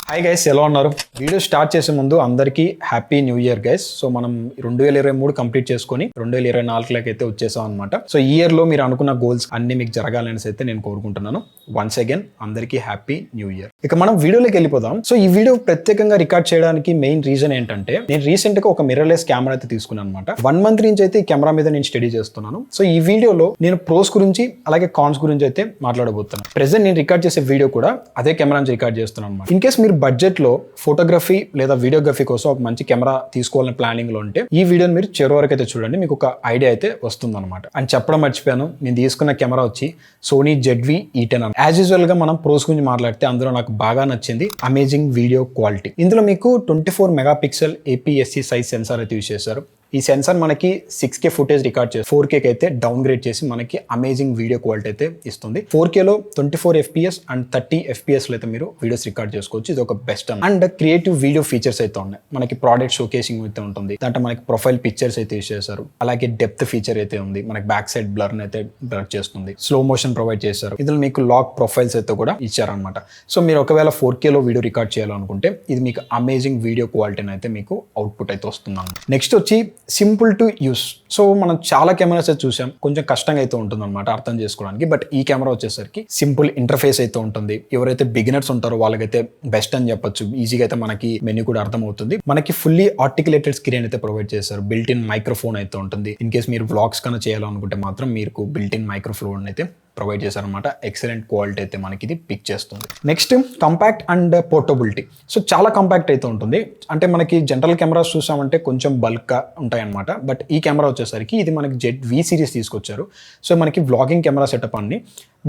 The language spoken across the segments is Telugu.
హాయ్ గైస్, ఎలా ఉన్నారు? వీడియో స్టార్ట్ చేసే ముందు అందరికీ happy new year guys. So మనం 2023 కంప్లీట్ చేసుకొని 2024లోకి అయితే వచ్చేసాం అనమాట. సో ఈ ఇయర్ లో మీరు అనుకున్న గోల్స్ అన్ని మీకు జరగాలని అయితే నేను కోరుకుంటున్నాను. వన్స్ అగైన్ అందరికీ హ్యాపీ న్యూ ఇయర్. ఇక మనం వీడియోలోకి వెళ్ళిపోదాం. సో ఈ వీడియో ప్రత్యేకంగా రికార్డ్ చేయడానికి మెయిన్ రీజన్ ఏంటంటే, నేను రీసెంట్ గా ఒక మిర్రర్లెస్ కెమెరా అయితే తీసుకున్నాను అనమాట. 1 month నుంచి అయితే ఈ కెమెరా మీద నేను స్టడీ చేస్తున్నాను. సో ఈ వీడియోలో నేను ప్రోస్ గురించి అలాగే కాన్స్ గురించి అయితే మాట్లాడబోతున్నాను. ప్రెసెంట్ నేను రికార్డ్ చేసే వీడియో కూడా అదే కెమెరా నుంచి రికార్డ్ చేస్తున్నాను అనమాట. ఇన్ కేస్ మీరు బడ్జెట్లో ఫోటోగ్రఫీ లేదా వీడియోగ్రఫీ కోసం ఒక మంచి కెమెరా తీసుకోవాలని ప్లానింగ్ లో ఉంటే ఈ వీడియోని మీరు చివరి వరకు అయితే చూడండి, మీకు ఒక ఐడియా అయితే వస్తుంది అనమాట. అని చెప్పడం మర్చిపోయాను, నేను తీసుకున్న కెమెరా వచ్చి Sony ZVE E10. As usual గా మనం ప్రోస్ గురించి మాట్లాడితే అందులో నాకు బాగా నచ్చింది అమేజింగ్ వీడియో క్వాలిటీ. ఇందులో మీకు 24 మెగాపిక్సెల్ APS-C సైజ్ సెన్సార్ అయితే యూజ్ చేశారు. ఈ సెన్సార్ మనకి 6K ఫుటేజ్ రికార్డ్ చేసి 4K అయితే డౌన్ గ్రేడ్ చేసి మనకి అమేజింగ్ వీడియో క్వాలిటీ అయితే ఇస్తుంది. 4Kలో 24 FPS అండ్ 30 FPS అయితే మీరు వీడియోస్ రికార్డ్ చేసుకోవచ్చు. ఇది ఒక best and creative video features అయితే ఉన్నాయి. మనకి ప్రోడక్ట్ షోకేసింగ్ అయితే ఉంటుంది, దాంట్లో మనకి ప్రొఫైల్ పిక్చర్స్ అయితే యూజ్ చేశారు. అలాగే డెప్త్ ఫీచర్ అయితే ఉంది, మనకి బ్యాక్ సైడ్ బ్లర్ అయితే బ్లర్ చేస్తుంది. స్లో మోషన్ ప్రొవైడ్ చేశారు. ఇందులో మీకు లాక్ ప్రొఫైల్స్ అయితే కూడా ఇచ్చారనమాట. సో మీరు ఒకవేళ 4Kలో వీడియో రికార్డ్ చేయాలనుకుంటే ఇది మీకు అమేజింగ్ వీడియో క్వాలిటీని అయితే మీకు అవుట్పుట్ అయితే వస్తుంది. నెక్స్ట్ వచ్చి సింపుల్ టు యూస్. సో మనం చాలా కెమెరాస్ అయితే చూసాం, కొంచెం కష్టంగా అయితే ఉంటుంది అనమాట అర్థం చేసుకోవడానికి. బట్ ఈ కెమెరా వచ్చేసరికి సింపుల్ ఇంటర్ఫేస్ అయితే ఉంటుంది. ఎవరైతే బిగినర్స్ ఉంటారో వాళ్ళకైతే బెస్ట్ అని చెప్పొచ్చు. ఈజీగా అయితే మనకి మెనూ కూడా అర్థం అవుతుంది. మనకి ఫుల్లీ ఆర్టికులేటెడ్ స్క్రీన్ అయితే ప్రొవైడ్ చేశారు. బిల్ట్ ఇన్ మైక్రోఫోన్ అయితే ఉంటుంది. ఇన్ కేస్ మీరు వ్లాగ్స్ కన్నా చేయాలనుకుంటే మాత్రం మీకు బిల్ట్ ఇన్ మైక్రోఫోన్ అయితే ప్రొవైడ్ చేశారనమాట. ఎక్సలెంట్ క్వాలిటీ అయితే మనకి ఇది పిక్ చేస్తుంది. Next compact and portability. So చాలా కంపాక్ట్ అయితే ఉంటుంది. అంటే మనకి జనరల్ కెమెరాస్ చూసామంటే కొంచెం బల్క్గా ఉంటాయన్నమాట. బట్ ఈ కెమెరా వచ్చేసరికి ఇది మనకి ZV సిరీస్ తీసుకొచ్చారు. సో మనకి వ్లాగింగ్ కెమెరా సెటప్ అన్ని,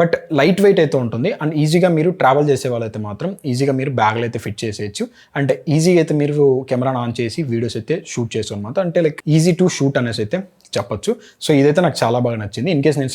బట్ లైట్ వెయిట్ అయితే ఉంటుంది. అండ్ ఈజీగా మీరు ట్రావెల్ చేసే వాళ్ళైతే మాత్రం ఈజీగా మీరు బ్యాగ్లో అయితే ఫిట్ చేసేయచ్చు. అంటే ఈజీగా అయితే మీరు కెమెరాను ఆన్ చేసి వీడియోస్ అయితే షూట్ చేస్తాం అనమాట. అంటే లైక్ ఈజీ టు షూట్ అనేసి అయితే చెప్పొచ్చు. సో ఇదైతే నాకు చాలా బాగా నచ్చింది. ఇన్ కేస్ నేను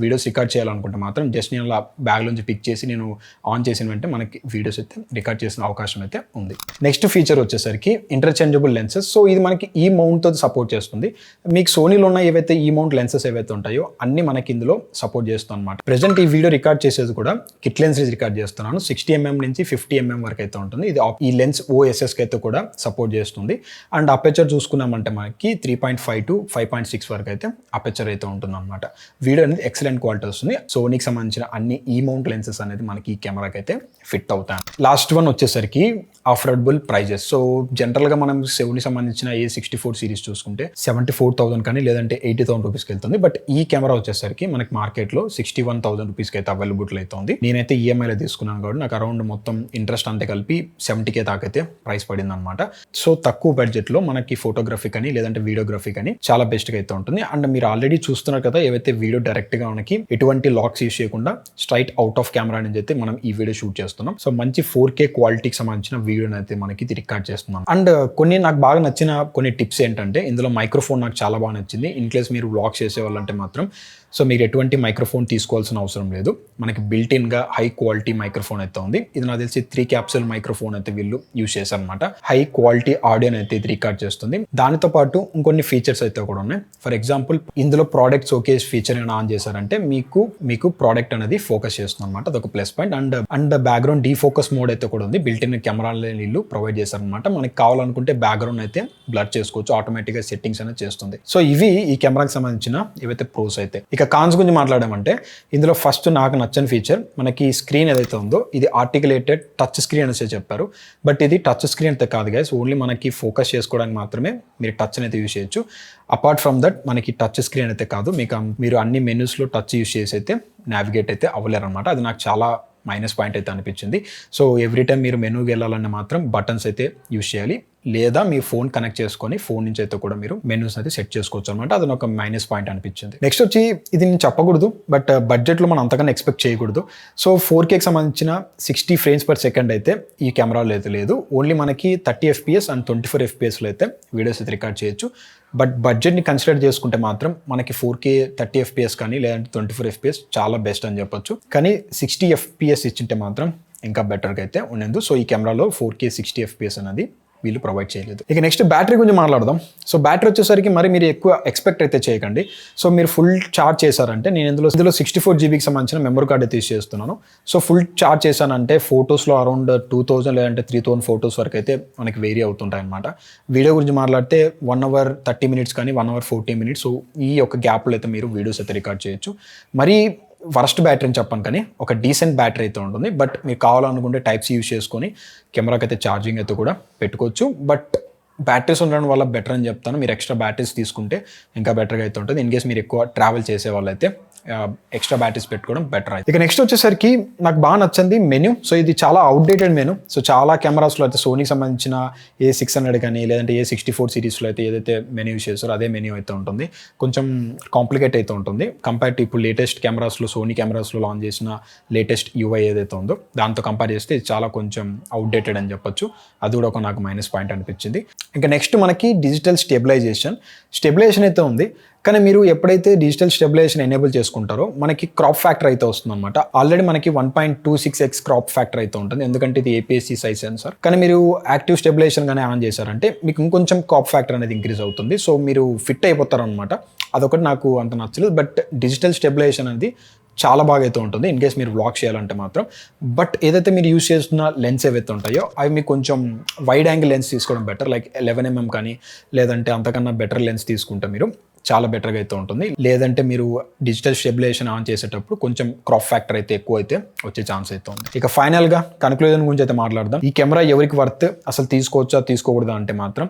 వీడియోస్ రికార్డ్ చేయాలనుకుంటే మాత్రం జస్ట్ నేను అలా బ్యాగ్ నుంచి పిక్ చేసి నేను ఆన్ చేసిన వెంటనే మనకి వీడియోస్ అయితే రికార్డ్ చేసిన అవకాశం అయితే ఉంది. నెక్స్ట్ ఫీచర్ వచ్చేసరికి ఇంటర్చేంజబుల్ లెన్సెస్. సో ఇది మనకి ఈ మౌంట్తో సపోర్ట్ చేస్తుంది. మీకు సోనీలో ఉన్న ఏవైతే ఈ మౌంట్ లెన్సెస్ ఏవైతే ఉంటాయో అన్ని మనకి ఇందులో సపోర్ట్ చేస్తుంది అనమాట. ప్రెజెంట్ ఈ వీడియో రికార్డ్ చేసేది కూడా కిట్ లెన్స్ రికార్డ్ చేస్తున్నాను. 60mm నుంచి 50mm వరకు అయితే ఉంటుంది. ఇది ఈ లెన్స్ OSS అయితే కూడా సపోర్ట్ చేస్తుంది. అండ్ అపెచర్ చూసుకున్నామంటే మనకి 3.5 to 5.6 వరకు అయితే అపెచర్ అయితే ఉంటుంది అనమాట. వీడియో అనేది ఎక్సలెంట్ క్వాలిటీ వస్తుంది. సోనీకి సంబంధించిన అన్ని ఈ మౌంట్ లెన్సెస్ అనేది మనకి ఈ కెమెరాకి అయితే ఫిట్ అవుతాయి. లాస్ట్ వన్ వచ్చేసరికి అఫోర్డబుల్ ప్రైజెస్. సో జనరల్గా మనం Sony సంబంధించిన A64 సిరీస్ చూసుకుంటే 74,000 కానీ లేదంటే 80,000 రూపీస్కి వెళ్తుంది. బట్ ఈ కెమెరా వచ్చేసరికి మనకి మార్కెట్లో 61,000 రూపీస్కి అయితే అవైలబుల్ అవుతుంది. నేనైతే ఈఎంఐలో తీసుకున్నాను కాబట్టి నాకు అరౌండ్ మొత్తం ఇంట్రెస్ట్ అంతే కలిపి 70K దాకైతే ప్రైస్ పడింది అనమాట. సో తక్కువ బడ్జెట్లో మనకి ఫోటోగ్రఫీ కానీ లేదంటే వీడియోగ్రఫీ కానీ చాలా బెస్ట్గా అయితే ఉంటుంది. అండ్ మీరు ఆల్రెడీ చూస్తున్నారు కదా, ఏవైతే వీడియో డైరెక్ట్గా మనకి ఎటువంటి లాక్స్ యూస్ చేయకుండా స్ట్రైట్ అవుట్ ఆఫ్ కెమెరా నుంచి అయితే మనం ఈ వీడియో షూట్ చేస్తున్నాం. సో మంచి 4K క్వాలిటీకి సంబంధించిన వీడియో అయితే మనకి ఇది రికార్డ్ చేస్తున్నాం. అండ్ కొన్ని నాకు బాగా నచ్చిన కొన్ని టిప్స్ ఏంటంటే, ఇందులో మైక్రోఫోన్ నాకు చాలా బాగా నచ్చింది. ఇన్ కేస్ మీరు వ్లాగ్స్ చేసేవాళ్ళంటే మాత్రం సో మీరు ఎటువంటి మైక్రోఫోన్ తీసుకోవాల్సిన అవసరం లేదు. మనకి బిల్ట్ ఇన్గా హై క్వాలిటీ మైక్రోఫోన్ అయితే ఉంది. ఇది నాకు తెలిసి 3 క్యాప్సూల్ మైక్రోఫోన్ అయితే వీళ్ళు యూజ్ చేశారనమాట. హై క్వాలిటీ ఆడియోని అయితే ఇది రికార్డ్ చేస్తుంది. దానితో పాటు ఇంకొన్ని ఫీచర్స్ అయితే కూడా ఉన్నాయి. ఫర్ ఎగ్జాంపుల్ ఇందులో ప్రోడక్ట్ షోకేస్ ఫీచర్ ఆన్ చేశారంటే మీకు ప్రోడక్ట్ అనేది ఫోకస్ చేస్తుంది అనమాట. అదొక plus point. And background defocus mode అయితే కూడా ఉంది. బిల్ట్ ఇన్ కెమెరాలో వీళ్ళు ప్రొవైడ్ చేశారనమాట. మనకి కావాలనుకుంటే బ్యాక్గ్రౌండ్ అయితే బ్లర్ చేసుకోవచ్చు, ఆటోమేటిక్గా సెట్టింగ్స్ అనేది చేస్తుంది. సో ఇవి ఈ కెమెరాకి సంబంధించిన ఏవైతే ప్రోస్ అయితే. ఇక కాన్స్ గురించి మాట్లాడామంటే, ఇందులో ఫస్ట్ నాకు నచ్చని ఫీచర్ మనకి స్క్రీన్ ఏదైతే ఉందో ఇది ఆర్టికులేటెడ్ టచ్ స్క్రీన్ అనేసి చెప్పారు. బట్ ఇది టచ్ స్క్రీన్ అయితే కాదు గైస్, ఓన్లీ మనకి ఫోకస్ చేసుకోవడానికి మాత్రమే మీరు టచ్ అయితే యూజ్ చేయొచ్చు. అపార్ట్ ఫ్రమ్ దట్ మనకి టచ్ స్క్రీన్ అయితే కాదు, మీరు అన్ని మెనూస్లో టచ్ యూజ్ చేసి అయితే నావిగేట్ అయితే అవ్వలేరు అనమాట. అది నాకు చాలా మైనస్ పాయింట్ అయితే అనిపించింది. సో ఎవ్రీ టైం మీరు మెనూకి వెళ్ళాలన్నా మాత్రం బటన్స్ అయితే యూజ్ చేయాలి, లేదా మీ ఫోన్ కనెక్ట్ చేసుకొని ఫోన్ నుంచి అయితే కూడా మీరు మెనూస్ అయితే సెట్ చేసుకోవచ్చు అనమాట. అది ఒక మైనస్ పాయింట్ అనిపించింది. నెక్స్ట్ వచ్చి ఇది నేను చెప్పకూడదు, బట్ బడ్జెట్లో మనం అంతకన్నా ఎక్స్పెక్ట్ చేయకూడదు. సో 4Kకి సంబంధించిన 60 frames/second అయితే ఈ కెమెరాలో అయితే లేదు. ఓన్లీ మనకి 30 FPS అండ్ 24 FPSలో అయితే వీడియోస్ అయితే రికార్డ్ చేయొచ్చు. బట్ బడ్జెట్ని కన్సిడర్ చేసుకుంటే మాత్రం మనకి 4K 30 FPS కానీ లేదంటే 24 FPS చాలా బెస్ట్ అని చెప్పొచ్చు. కానీ 60 FPS ఇచ్చింటే మాత్రం ఇంకా బెటర్గా అయితే ఉండేది. సో ఈ కెమెరాలో 4K 60 FPS అనేది వీళ్ళు ప్రొవైడ్ చేయలేదు. ఇక నెక్స్ట్ బ్యాటరీ గురించి మాట్లాడదాం. సో బ్యాటరీ వచ్చేసరికి మరి మీరు ఎక్కువ ఎక్స్పెక్ట్ అయితే చేయకండి. సో మీరు ఫుల్ ఛార్జ్ చేశారంటే, నేను ఇందులో 64 జీబీకి సంబంధించిన మెమరీ కార్డ్ అయితే యూస్ చేస్తున్నాను. సో ఫుల్ ఛార్జ్ చేశానంటే ఫోటోస్లో అరౌండ్ 2000 లేదంటే 3000 ఫోటోస్ వరకు అయితే మనకి వేరీ అవుతుంటాయి అనమాట. వీడియో గురించి మాట్లాడితే 1 అవర్ 30 మినిట్స్ కానీ 1 అవర్ 40 మినిట్స్. సో ఈ యొక్క గ్యాప్లో అయితే మీరు వీడియోస్ అయితే రికార్డ్ చేయొచ్చు. మరి వరస్ట్ బ్యాటరీ అని చెప్పాను, కానీ ఒక డీసెంట్ బ్యాటరీ అయితే ఉంటుంది. బట్ మీకు కావాలనుకుంటే టైప్ సి యూస్ చేసుకొని కెమెరాకి అయితే ఛార్జింగ్ అయితే కూడా పెట్టుకోవచ్చు. బట్ బ్యాటరీస్ ఉండడం వల్ల బెటర్ అని చెప్తాను. మీరు ఎక్స్ట్రా బ్యాటరీస్ తీసుకుంటే ఇంకా బెటర్గా అయితే ఉంటుంది. ఇన్ కేస్ మీరు ఎక్కువ ట్రావెల్ చేసే వాళ్ళైతే ఎక్స్ట్రా బ్యాటరీస్ పెట్టుకోవడం బెటర్ అయితే. ఇక నెక్స్ట్ వచ్చేసరికి నాకు బాగా నచ్చింది మెనూ. సో ఇది చాలా అవుట్డేటెడ్ మెనూ. సో చాలా కెమెరాస్లో అయితే సోనీకి సంబంధించిన A600 కానీ లేదంటే A64 సిరీస్లో అయితే ఏదైతే మెనూ యూస్ చేస్తారో అదే మెనూ అయితే ఉంటుంది. కొంచెం కాంప్లికేట్ అయితే ఉంటుంది కంపేర్ టు ఇప్పుడు లేటెస్ట్ కెమెరాస్లో, సోనీ కెమెరాస్లో లాంచ్ చేసిన లేటెస్ట్ UI ఏదైతే ఉందో దాంతో కంపేర్ చేస్తే ఇది చాలా కొంచెం అవుట్డేటెడ్ అని చెప్పొచ్చు. అది కూడా ఒక నాకు మైనస్ పాయింట్ అనిపించింది. ఇంకా నెక్స్ట్ మనకి డిజిటల్ స్టెబిలైజేషన్ అయితే ఉంది. కానీ మీరు ఎప్పుడైతే డిజిటల్ స్టెబిలైజేషన్ ఎనేబుల్ చేసుకుంటారో మనకి క్రాప్ ఫ్యాక్టర్ అయితే వస్తుంది అనమాట. ఆల్రెడీ మనకి 1.26x క్రాప్ ఫ్యాక్టర్ అయితే ఉంటుంది, ఎందుకంటే ఇది APS-C సైజ్ సెన్సార్. కానీ మీరు యాక్టివ్ స్టెబిలైజేషన్ కానీ ఆన్ చేశారంటే మీకు ఇంకొంచెం క్రాప్ ఫ్యాక్టర్ అనేది ఇంక్రీజ్ అవుతుంది. సో మీరు ఫిట్ అయిపోతారు అనమాట. అదొకటి నాకు అంత నచ్చలేదు. బట్ డిజిటల్ స్టెబిలైజేషన్ అనేది చాలా బాగా అయితే ఉంటుంది ఇన్ కేస్ మీరు వ్లాగ్ చేయాలంటే మాత్రం. బట్ ఏదైతే మీరు యూస్ చేస్తున్న లెన్స్ ఏవైతే ఉంటాయో అవి మీకు కొంచెం వైడ్ యాంగిల్ లెన్స్ తీసుకోవడం బెటర్. లైక్ 11mm కానీ లేదంటే అంతకన్నా బెటర్ లెన్స్ తీసుకుంటే మీరు చాలా బెటర్గా అయితే ఉంటుంది. లేదంటే మీరు డిజిటల్ స్టెబిలైజేషన్ ఆన్ చేసేటప్పుడు కొంచెం క్రాప్ ఫ్యాక్టర్ అయితే ఎక్కువ అయితే వచ్చే ఛాన్స్ అయితే ఉంది. ఇక ఫైనల్గా కన్క్లూజన్ గురించి అయితే మాట్లాడదాం. ఈ కెమెరా ఎవరికి వర్త్, అసలు తీసుకోవచ్చా తీసుకోకూడదా అంటే మాత్రం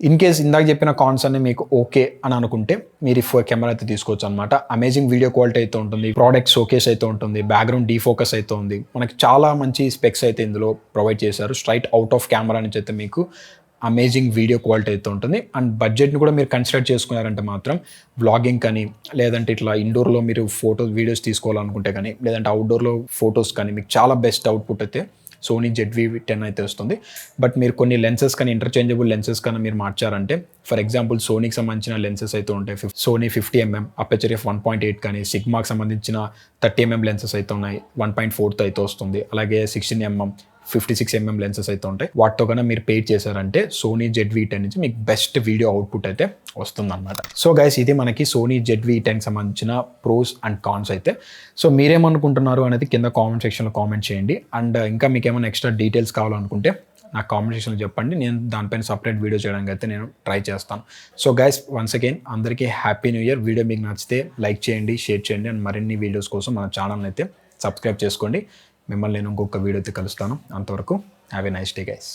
ఇన్ కేస్ ఇందాక చెప్పిన కాన్స్ అన్ని మీకు ఓకే అని అనుకుంటే మీరు ఈ కెమెరా అయితే తీసుకోవచ్చు అనమాట. అమేజింగ్ వీడియో క్వాలిటీ అయితే ఉంటుంది, ప్రోడక్ట్ షోకేస్ అయితే ఉంటుంది, బ్యాక్గ్రౌండ్ డీఫోకస్ అయితే ఉంది, మనకి చాలా మంచి స్పెక్స్ అయితే ఇందులో ప్రొవైడ్ చేశారు. స్ట్రైట్ అవుట్ ఆఫ్ కెమెరా నుంచి అయితే మీకు అమేజింగ్ వీడియో క్వాలిటీ అయితే ఉంటుంది. అండ్ బడ్జెట్ని కూడా మీరు కన్సిడర్ చేసుకున్నారంటే మాత్రం వ్లాగింగ్ కానీ లేదంటే ఇట్లా ఇండోర్లో మీరు వీడియోస్ తీసుకోవాలనుకుంటే కానీ లేదంటే అవుట్డోర్లో ఫొటోస్ కానీ మీకు చాలా బెస్ట్ అవుట్పుట్ అయితే సోనీ ZVE10 అయితే వస్తుంది. బట్ మీరు కొన్ని లెన్సెస్ కానీ ఇంటర్చేంజబుల్ లెన్సెస్ కానీ మీరు మార్చారంటే, ఫర్ ఎగ్జాంపుల్ సోనీకి సంబంధించిన లెన్సెస్ అయితే ఉంటాయి. సోనీ 50mm అపర్చర్ f 1.8 కానీ సిగ్మాకి సంబంధించిన 30mm లెన్సెస్ అయితే ఉన్నాయి. 1.4 అయితే వస్తుంది. అలాగే 16mm 56mm లెన్సెస్ అయితే ఉంటాయి. వాటితో కన్నా మీరు పే చేశారంటే సోనీ ZVE10 నుంచి మీకు బెస్ట్ వీడియో అవుట్పుట్ అయితే వస్తుంది అనమాట. సో గైస్, ఇది మనకి సోనీ ZVE10కి సంబంధించిన ప్రోస్ అండ్ కాన్స్ అయితే. సో మీరేమనుకుంటున్నారు అనేది కింద కామెంట్ సెక్షన్లో కామెంట్ చేయండి. అండ్ ఇంకా మీకు ఏమైనా ఎక్స్ట్రా డీటెయిల్స్ కావాలనుకుంటే నాకు కామెంట్ సెక్షన్లో చెప్పండి. నేను దానిపైన సపరేట్ వీడియో చేయడానికి అయితే నేను ట్రై చేస్తాను. సో గైస్, వన్స్ అగైన్ అందరికీ హ్యాపీ న్యూ ఇయర్. వీడియో మీకు నచ్చితే లైక్ చేయండి, షేర్ చేయండి. అండ్ మరిన్ని వీడియోస్ కోసం మన ఛానల్ని అయితే సబ్స్క్రైబ్ చేసుకోండి. మిమ్మల్ని నేను ఇంకొక వీడియోతో కలుస్తాను. అంతవరకు have a nice day guys.